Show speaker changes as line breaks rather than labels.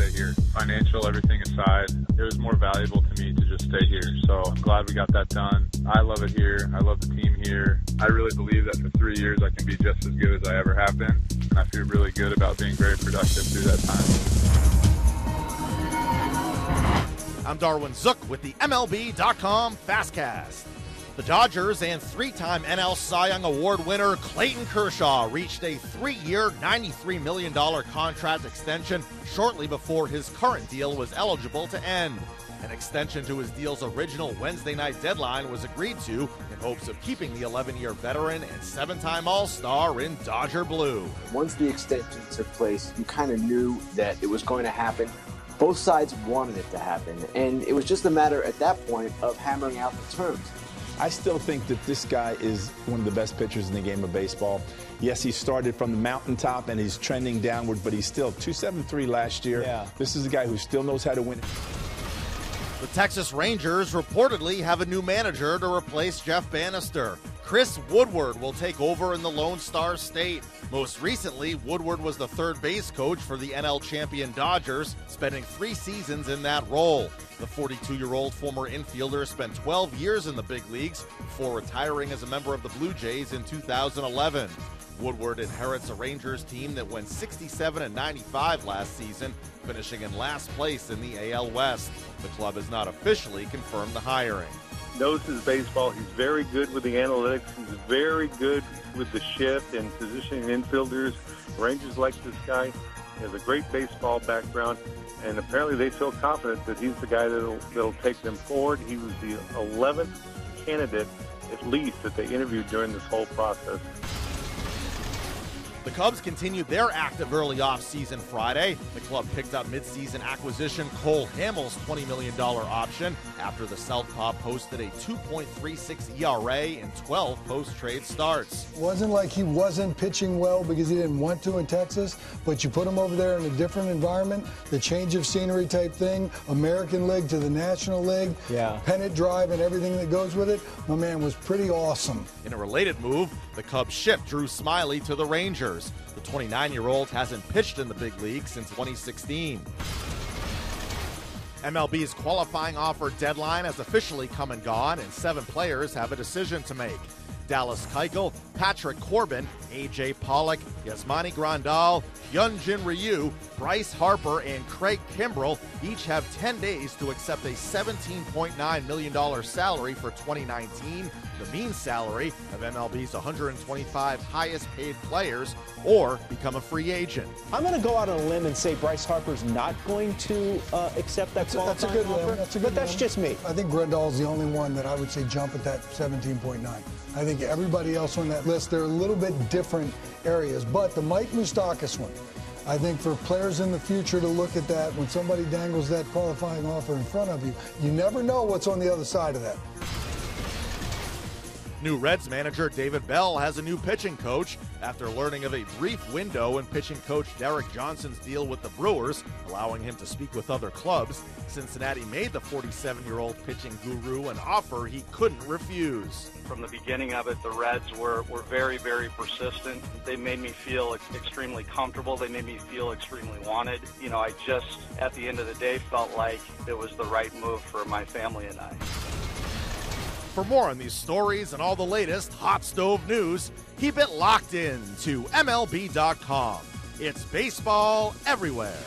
stay here. Financial, everything aside, it was more valuable to me to just stay here. So I'm glad we got that done. I love it here. I love the team here. I really believe that for 3 years I can be just as good as I ever have been. And I feel really good about being very productive through that time.
I'm Darwin Zook with the MLB.com FastCast. The Dodgers and three-time NL Cy Young Award winner Clayton Kershaw reached a 3-year, $93 million contract extension shortly before his current deal was eligible to end. An extension to his deal's original Wednesday night deadline was agreed to in hopes of keeping the 11-year veteran and 7-time All-Star in Dodger blue.
Once the extension took place, you kind of knew that it was going to happen. Both sides wanted it to happen, and it was just a matter at that point of hammering out the terms.
I still think that this guy is one of the best pitchers in the game of baseball. Yes, he started from the mountaintop and he's trending downward, but he's still 273 last year. Yeah. This is a guy who still knows how to win.
The Texas Rangers reportedly have a new manager to replace Jeff Bannister. Chris Woodward will take over in the Lone Star State. Most recently, Woodward was the third base coach for the NL champion Dodgers, spending 3 seasons in that role. The 42-year-old former infielder spent 12 years in the big leagues before retiring as a member of the Blue Jays in 2011. Woodward inherits a Rangers team that went 67-95 last season, finishing in last place in the AL West. The club has not officially confirmed the hiring.
Knows his baseball. He's very good with the analytics. He's very good with the shift and positioning infielders. Rangers like this guy. He has a great baseball background, and apparently they feel confident that he's the guy that'll take them forward. He was the 11th candidate, at least, that they interviewed during this whole process.
The Cubs continued their active early offseason Friday. The club picked up midseason acquisition Cole Hamels' $20 million option after the Southpaw posted a 2.36 ERA in 12 post-trade starts.
It wasn't like he wasn't pitching well because he didn't want to in Texas, but you put him over there in a different environment, the change of scenery type thing, American League to the National League, pennant drive and everything that goes with it. My man was pretty awesome.
In a related move, the Cubs shipped Drew Smyly to the Rangers. The 29-year-old hasn't pitched in the big league since 2016. MLB's qualifying offer deadline has officially come and gone, and 7 players have a decision to make. Dallas Keuchel, Patrick Corbin, A.J. Pollock, Yasmani Grandal, Hyunjin Ryu, Bryce Harper, and Craig Kimbrell each have 10 days to accept a $17.9 million salary for 2019, the mean salary of MLB's 125 highest-paid players, or become a free agent.
I'm going to go out on a limb and say Bryce Harper's not going to accept that qualifying offer. But that's just me.
I think Grandal's the only one that I would say jump at that 17.9. I think everybody else on that list, they're a little bit different areas. But the Mike Moustakas one, I think for players in the future to look at that, when somebody dangles that qualifying offer in front of you, you never know what's on the other side of that.
New Reds manager David Bell has a new pitching coach after learning of a brief window in pitching coach Derek Johnson's deal with the Brewers, allowing him to speak with other clubs. Cincinnati made the 47-year-old pitching guru an offer he couldn't refuse.
From the beginning of it, the Reds were very, very persistent. They made me feel extremely comfortable. They made me feel extremely wanted. You know, I just, at the end of the day, felt like it was the right move for my family and I.
For more on these stories and all the latest hot stove news, keep it locked in to MLB.com. It's baseball everywhere.